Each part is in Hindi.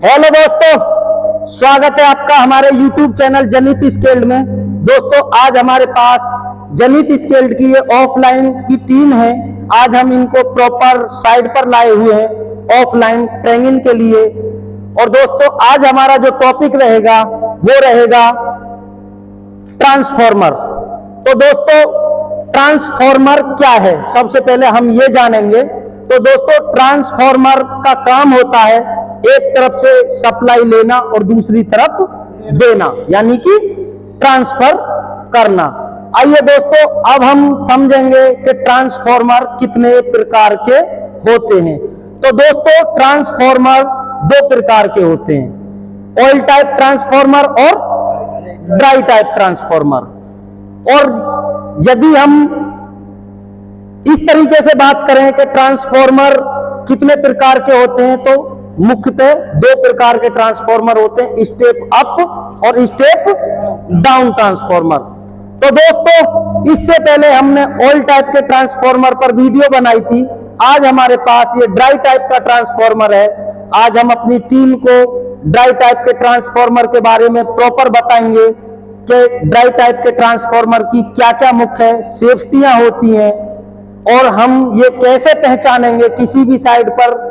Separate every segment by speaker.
Speaker 1: हेलो दोस्तों, स्वागत है आपका हमारे YouTube चैनल जनित स्केल्ड में। दोस्तों, आज हमारे पास जनित स्केल्ड की ये ऑफलाइन की टीम है। आज हम इनको प्रॉपर साइड पर लाए हुए हैं ऑफलाइन ट्रेनिंग के लिए। और दोस्तों, आज हमारा जो टॉपिक रहेगा वो रहेगा ट्रांसफॉर्मर। तो दोस्तों, ट्रांसफॉर्मर क्या है सबसे पहले हम ये जानेंगे। तो दोस्तों, ट्रांसफॉर्मर का काम होता है एक तरफ से सप्लाई लेना और दूसरी तरफ देना, यानी कि ट्रांसफर करना। आइए दोस्तों, अब हम समझेंगे कि ट्रांसफॉर्मर कितने प्रकार के होते हैं। तो दोस्तों, ट्रांसफॉर्मर दो प्रकार के होते हैं, ऑयल टाइप ट्रांसफॉर्मर और ड्राई टाइप ट्रांसफॉर्मर। और यदि हम इस तरीके से बात करें कि ट्रांसफॉर्मर कितने प्रकार के होते हैं, तो मुख्यतः दो प्रकार के ट्रांसफॉर्मर होते हैं, स्टेप अप और स्टेप डाउन ट्रांसफॉर्मर। तो दोस्तों, इससे पहले हमने ऑयल टाइप के ट्रांसफॉर्मर पर वीडियो बनाई थी। आज हमारे पास ये ड्राई टाइप का ट्रांसफॉर्मर है। आज हम अपनी टीम को ड्राई टाइप के ट्रांसफॉर्मर के बारे में प्रॉपर बताएंगे कि ड्राई टाइप के ट्रांसफॉर्मर की क्या क्या मुख्य सेफ्टियां होती हैं और हम ये कैसे पहचानेंगे किसी भी साइड पर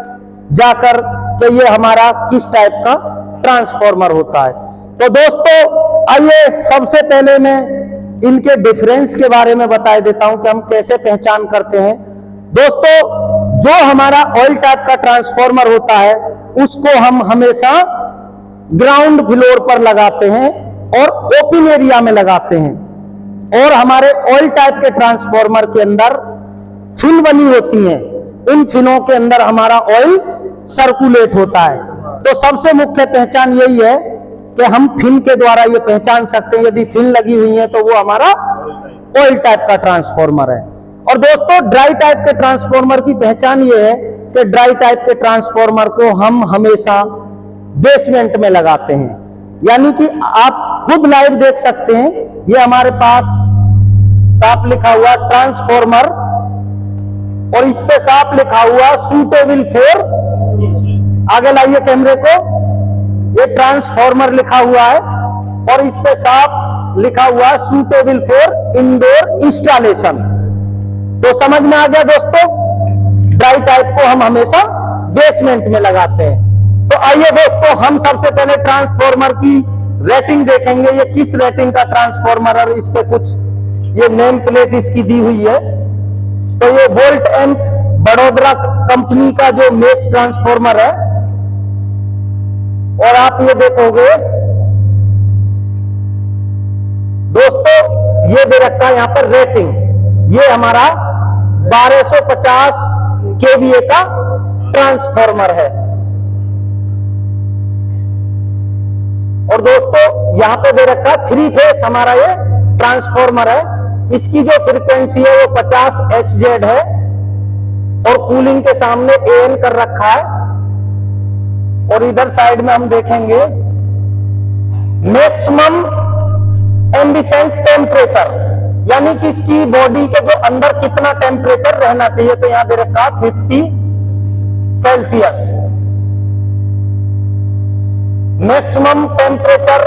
Speaker 1: जाकर कि ये हमारा किस टाइप का ट्रांसफॉर्मर होता है। तो दोस्तों, आइए सबसे पहले मैं इनके डिफरेंस के बारे में बता देता हूं कि हम कैसे पहचान करते हैं। दोस्तों, जो हमारा ऑयल टाइप का ट्रांसफॉर्मर होता है उसको हम हमेशा ग्राउंड फ्लोर पर लगाते हैं और ओपन एरिया में लगाते हैं। और हमारे ऑयल टाइप के ट्रांसफॉर्मर के अंदर फिन बनी होती हैं, उन फिनों के अंदर हमारा ऑयल सर्कुलेट होता है। तो सबसे मुख्य पहचान यही है कि हम फिन के द्वारा ये पहचान सकते हैं, यदि फिन लगी हुई है तो वो हमारा ऑयल टाइप का ट्रांसफॉर्मर है। और दोस्तों, ड्राई टाइप के ट्रांसफॉर्मर की पहचान ये है कि ड्राई टाइप के ट्रांसफॉर्मर को हम हमेशा बेसमेंट में लगाते हैं, यानी कि आप खुद लाइव देख सकते हैं। ये हमारे पास साफ लिखा हुआ ट्रांसफॉर्मर और इस पे साफ लिखा हुआ सूटेबल फॉर, आगे लाइए कैमरे को, ये ट्रांसफॉर्मर लिखा हुआ है और इस पे साफ लिखा हुआ सूटेबल फॉर इंडोर इंस्टॉलेशन। तो समझ में आ गया दोस्तों, ड्राई टाइप को हम हमेशा बेसमेंट में लगाते हैं। तो आइए दोस्तों, हम सबसे पहले ट्रांसफॉर्मर की रेटिंग देखेंगे, ये किस रेटिंग का ट्रांसफॉर्मर है। इस पे कुछ ये नेम प्लेट इसकी दी हुई है। तो ये वोल्ट एम्प बड़ोदरा कंपनी का जो मेक ट्रांसफॉर्मर है। और आप ये देखोगे दोस्तों, ये दे रखा है यहां पर रेटिंग, ये हमारा 1250 केवीए का ट्रांसफॉर्मर है। और दोस्तों, यहां पे दे रखा 3 फेस हमारा ये ट्रांसफॉर्मर है। इसकी जो फ्रीक्वेंसी है वो 50 HZ है और कूलिंग के सामने AN कर रखा है। और इधर साइड में हम देखेंगे मैक्सिमम एम्बिसेंट टेम्परेचर, यानी कि इसकी बॉडी के जो अंदर कितना टेम्परेचर रहना चाहिए। तो यहां दे रखा 50 सेल्सियस मैक्सिमम टेम्परेचर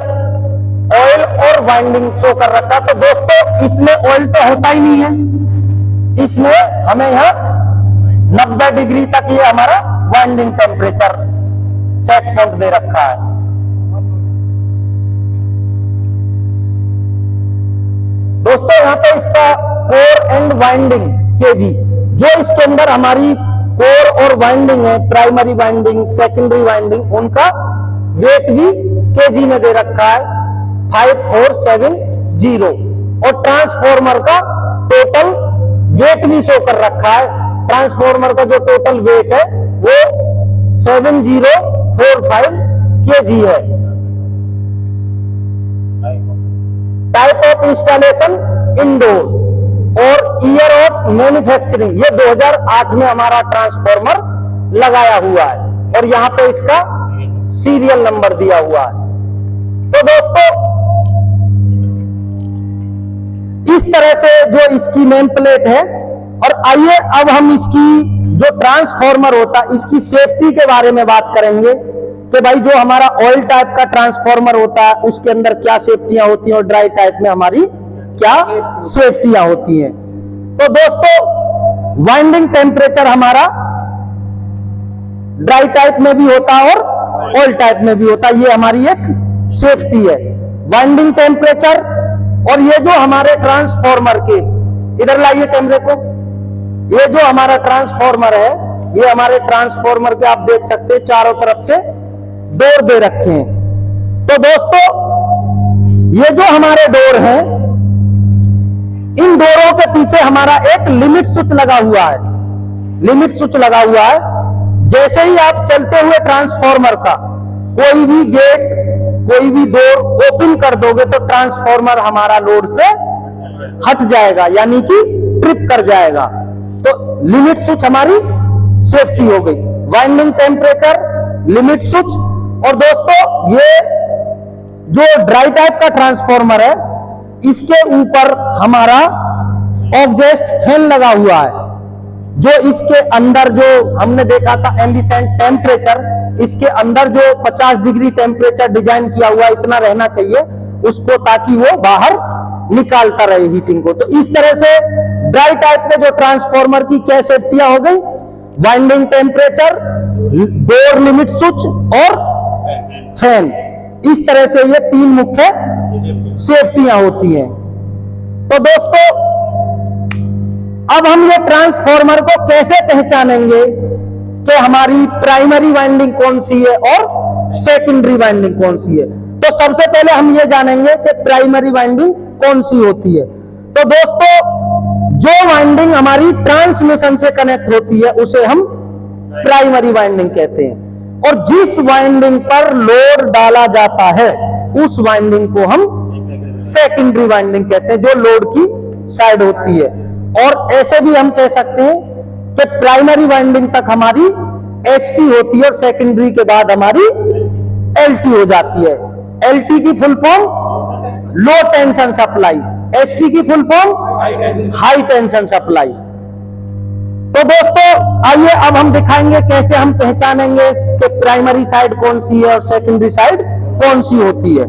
Speaker 1: ऑयल और वाइंडिंग शो कर रखा। तो दोस्तों, इसमें ऑयल तो होता ही नहीं है, इसमें हमें यहां 90 डिग्री तक ये हमारा वाइंडिंग टेम्परेचर सेट पॉइंट दे रखा है। दोस्तों, यहां पे इसका कोर एंड वाइंडिंग केजी, जो इसके अंदर हमारी कोर और वाइंडिंग है, प्राइमरी वाइंडिंग, सेकेंडरी वाइंडिंग, उनका वेट भी केजी में दे रखा है 5470। और ट्रांसफॉर्मर का टोटल वेट भी शो कर रखा है। ट्रांसफॉर्मर का जो टोटल वेट है वो 7045 केजी है। टाइप ऑफ इंस्टॉलेशन इंडोर और ईयर ऑफ मैन्युफैक्चरिंग, ये 2008 में हमारा ट्रांसफॉर्मर लगाया हुआ है और यहां पे इसका सीरियल नंबर दिया हुआ है। तो दोस्तों, इस तरह से जो इसकी नेम प्लेट है। और आइए अब हम इसकी जो ट्रांसफॉर्मर होता है इसकी सेफ्टी के बारे में बात करेंगे कि भाई जो हमारा ऑयल टाइप का ट्रांसफॉर्मर होता है उसके अंदर क्या सेफ्टियां होती हैं और ड्राई टाइप में हमारी क्या सेफ्टियां होती हैं। तो दोस्तों वाइंडिंग टेम्परेचर हमारा ड्राई टाइप में भी होता है और ऑयल टाइप में भी होता है, ये हमारी एक सेफ्टी है। वाइंडिंग टेम्परेचर और ये जो हमारे ट्रांसफॉर्मर के, इधर लाइए कैमरे को, ये जो हमारा ट्रांसफॉर्मर है, ये हमारे ट्रांसफॉर्मर के आप देख सकते हैं चारों तरफ से डोर दे रखे हैं। तो दोस्तों ये जो हमारे डोर हैं, इन डोरों के पीछे हमारा एक लिमिट स्विच लगा हुआ है। लिमिट स्विच लगा हुआ है, जैसे ही आप चलते हुए ट्रांसफॉर्मर का कोई भी गेट, कोई भी डोर ओपन कर दोगे तो ट्रांसफॉर्मर हमारा लोड से हट जाएगा, यानी कि ट्रिप कर जाएगा। तो लिमिट स्विच हमारी सेफ्टी हो गई। Winding temperature, limit switch. और दोस्तों ये जो ड्राई टाइप का ट्रांसफॉर्मर है, इसके ऊपर हमारा एग्जॉस्ट फैन लगा हुआ है, जो इसके अंदर जो हमने देखा था एम्बिएंट टेम्परेचर, इसके अंदर जो 50 डिग्री टेम्परेचर डिजाइन किया हुआ इतना रहना चाहिए उसको, ताकि वो बाहर निकालता रहे हीटिंग को। तो इस तरह से ड्राई टाइप के जो ट्रांसफॉर्मर की क्या सेफ्टियां हो गई, winding temperature, door limit switch और फैन। इस तरह से ये तीन मुख्य सेफ्टियां होती हैं। तो दोस्तों अब हम ये ट्रांसफॉर्मर को कैसे पहचानेंगे कि हमारी प्राइमरी वाइंडिंग कौन सी है और सेकेंडरी वाइंडिंग कौन सी है। तो सबसे पहले हम ये जानेंगे कि प्राइमरी वाइंडिंग कौन सी होती है। तो दोस्तों जो वाइंडिंग हमारी ट्रांसमिशन से कनेक्ट होती है उसे हम प्राइमरी वाइंडिंग कहते हैं, और जिस वाइंडिंग पर लोड डाला जाता है उस वाइंडिंग को हम सेकेंडरी वाइंडिंग कहते हैं, जो लोड की साइड होती है। और ऐसे भी हम कह सकते हैं कि प्राइमरी वाइंडिंग तक हमारी HT होती है और सेकेंडरी के बाद हमारी LT हो जाती है। LT की फुल फॉर्म लो टेंशन सप्लाई, HT की full form high tension supply. तो दोस्तों आइए अब हम दिखाएंगे कैसे हम पहचानेंगे कि प्राइमरी साइड कौन सी है और सेकेंडरी साइड कौन सी होती है।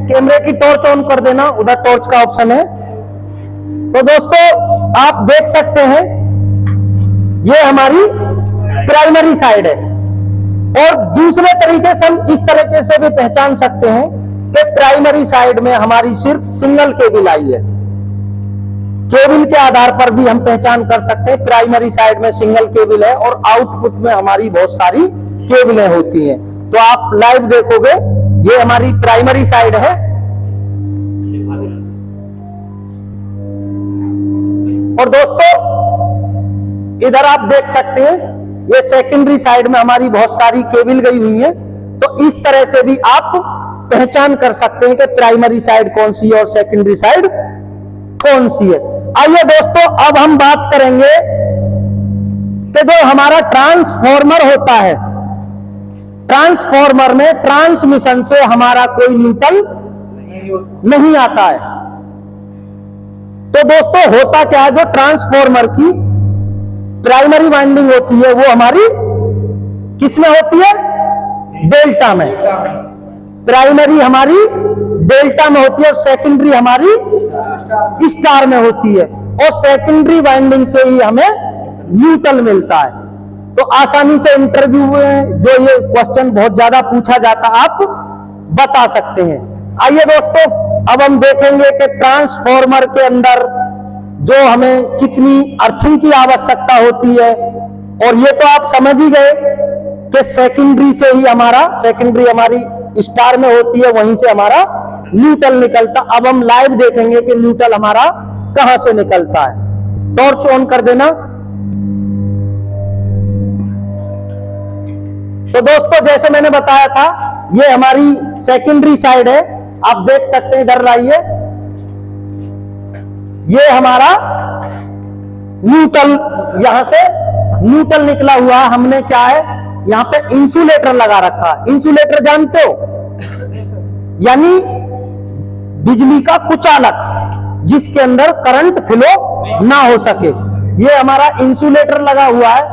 Speaker 1: कैमरे की टॉर्च ऑन कर देना, उधर टॉर्च का ऑप्शन है। तो दोस्तों आप देख सकते हैं ये हमारी प्राइमरी साइड है, और दूसरे तरीके से हम इस तरीके से भी पहचान सकते हैं कि प्राइमरी साइड में हमारी सिर्फ सिंगल केबल आई है। केबल के आधार पर भी हम पहचान कर सकते हैं प्राइमरी साइड में सिंगल केबल है और आउटपुट में हमारी बहुत सारी केबलें होती हैं। तो आप लाइव देखोगे ये हमारी प्राइमरी साइड है, और दोस्तों इधर आप देख सकते हैं ये सेकेंडरी साइड में हमारी बहुत सारी केबल गई हुई है। तो इस तरह से भी आप पहचान कर सकते हैं कि प्राइमरी साइड कौन सी है और सेकेंडरी साइड कौन सी है। आइए दोस्तों अब हम बात करेंगे कि जो हमारा ट्रांसफॉर्मर होता है, ट्रांसफॉर्मर में ट्रांसमिशन से हमारा कोई न्यूट्रल नहीं आता है। तो दोस्तों होता क्या है, जो ट्रांसफॉर्मर की प्राइमरी वाइंडिंग होती है वो हमारी किस में होती है, डेल्टा में। प्राइमरी हमारी डेल्टा में होती है और सेकेंडरी हमारी स्टार में होती है, और सेकेंडरी वाइंडिंग से ही हमें न्यूट्रल मिलता है। तो आसानी से इंटरव्यू में जो ये क्वेश्चन बहुत ज्यादा पूछा जाता आप बता सकते हैं। आइए दोस्तों अब हम देखेंगे कि ट्रांसफॉर्मर के अंदर जो हमें कितनी अर्थिंग की आवश्यकता होती है, और ये तो आप समझ ही गए कि सेकेंडरी से ही सेकेंडरी हमारी स्टार में होती है, वहीं से हमारा न्यूट्रल निकलता। अब हम लाइव देखेंगे कि न्यूट्रल हमारा कहां से निकलता है। टॉर्च ऑन कर देना। तो दोस्तों जैसे मैंने बताया था ये हमारी सेकेंडरी साइड है, आप देख सकते हैं, इधर लाइए, ये हमारा न्यूट्रल, यहां से न्यूट्रल निकला हुआ है। हमने क्या है यहां पे इंसुलेटर लगा रखा है। इंसुलेटर जानते हो, यानी बिजली का कुचालक जिसके अंदर करंट फ्लो ना हो सके। ये हमारा इंसुलेटर लगा हुआ है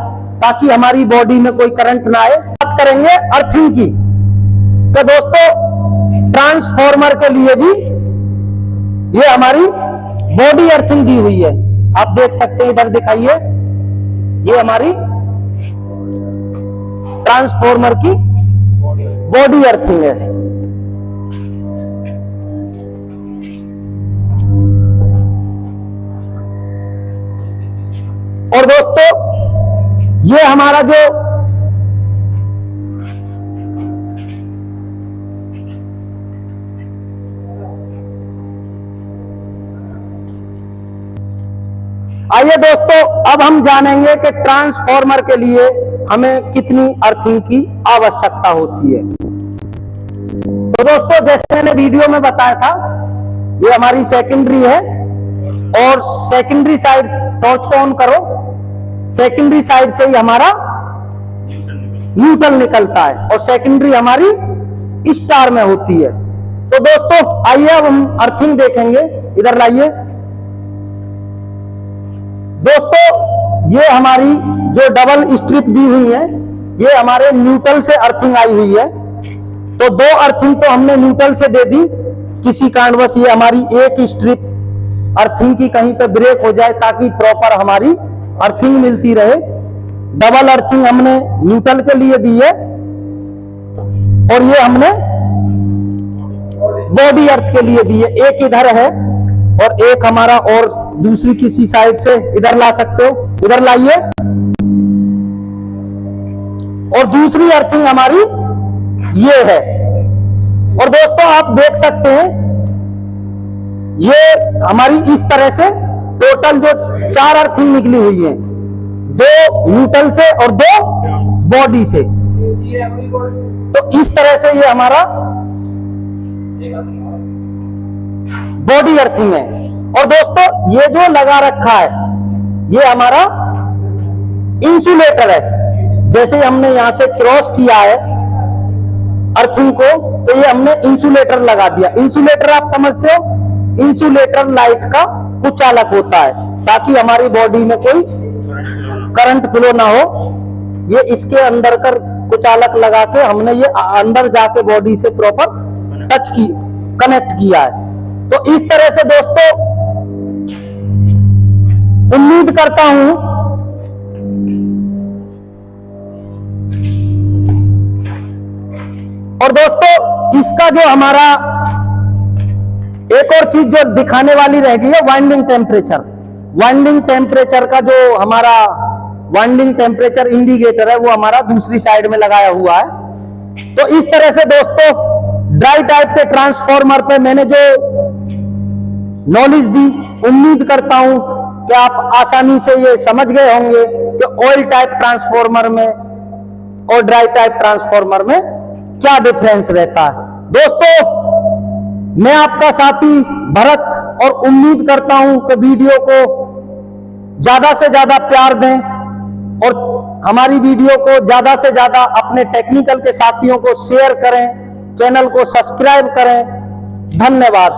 Speaker 1: ताकि हमारी बॉडी में कोई करंट ना आए। बात करेंगे अर्थिंग की। तो दोस्तों ट्रांसफॉर्मर के लिए भी ये हमारी बॉडी अर्थिंग दी हुई है, आप देख सकते हैं, इधर दिखाइए, ये हमारी ट्रांसफॉर्मर की बॉडी अर्थिंग है। और दोस्तों ये हमारा जो आइए दोस्तों अब हम जानेंगे कि ट्रांसफॉर्मर के लिए हमें कितनी अर्थिंग की आवश्यकता होती है। तो दोस्तों जैसे मैंने वीडियो में बताया था, ये हमारी सेकेंडरी है और सेकेंडरी साइड, टॉर्च को ऑन करो, सेकेंडरी साइड से ही हमारा न्यूट्रल निकलता है और सेकेंडरी हमारी स्टार में होती है। तो दोस्तों आइए अब हम अर्थिंग देखेंगे, इधर लाइए। दोस्तों ये हमारी जो डबल स्ट्रिप दी हुई है, ये हमारे न्यूट्रल से अर्थिंग आई हुई है। तो दो अर्थिंग तो हमने न्यूट्रल से दे दी, किसी कारणवश ये हमारी एक स्ट्रिप अर्थिंग की कहीं पे ब्रेक हो जाए ताकि प्रॉपर हमारी अर्थिंग मिलती रहे। डबल अर्थिंग हमने न्यूट्रल के लिए दी है और ये हमने बॉडी अर्थ के लिए दी है। एक इधर है और एक हमारा और दूसरी किसी साइड से इधर ला सकते हो, इधर लाइए। और दूसरी अर्थिंग हमारी ये है। और दोस्तों आप देख सकते हैं ये हमारी इस तरह से टोटल जो 4 अर्थिंग निकली हुई है, 2 न्यूट्रल से और 2 बॉडी से। तो इस तरह से ये हमारा बॉडी अर्थिंग है। और दोस्तों ये जो लगा रखा है ये हमारा इंसुलेटर है। जैसे हमने यहां से क्रॉस किया है अर्थिंग को, तो ये हमने इंसुलेटर लगा दिया। इंसुलेटर आप समझते हो, इंसुलेटर लाइट का कुचालक होता है ताकि हमारी बॉडी में कोई करंट फ्लो ना हो। ये इसके अंदर कर कुचालक लगा के हमने ये अंदर जाके बॉडी से प्रॉपर टच की, कनेक्ट किया है। तो इस तरह से दोस्तों उम्मीद करता हूं और दोस्तों इसका जो हमारा एक और चीज जो दिखाने वाली रह गई है, वाइंडिंग टेम्परेचर। वाइंडिंग टेम्परेचर का जो हमारा वाइंडिंग टेम्परेचर इंडिकेटर है वो हमारा दूसरी साइड में लगाया हुआ है। तो इस तरह से दोस्तों ड्राई टाइप के ट्रांसफॉर्मर पे मैंने जो नॉलेज दी, उम्मीद करता हूं कि आप आसानी से ये समझ गए होंगे कि ऑयल टाइप ट्रांसफॉर्मर में और ड्राई टाइप ट्रांसफॉर्मर में क्या डिफरेंस रहता है। दोस्तों मैं आपका साथी भरत और उम्मीद करता हूं कि वीडियो को ज्यादा से ज्यादा प्यार दें और हमारी वीडियो को ज्यादा से ज्यादा अपने टेक्निकल के साथियों को शेयर करें, चैनल को सब्सक्राइब करें। धन्यवाद।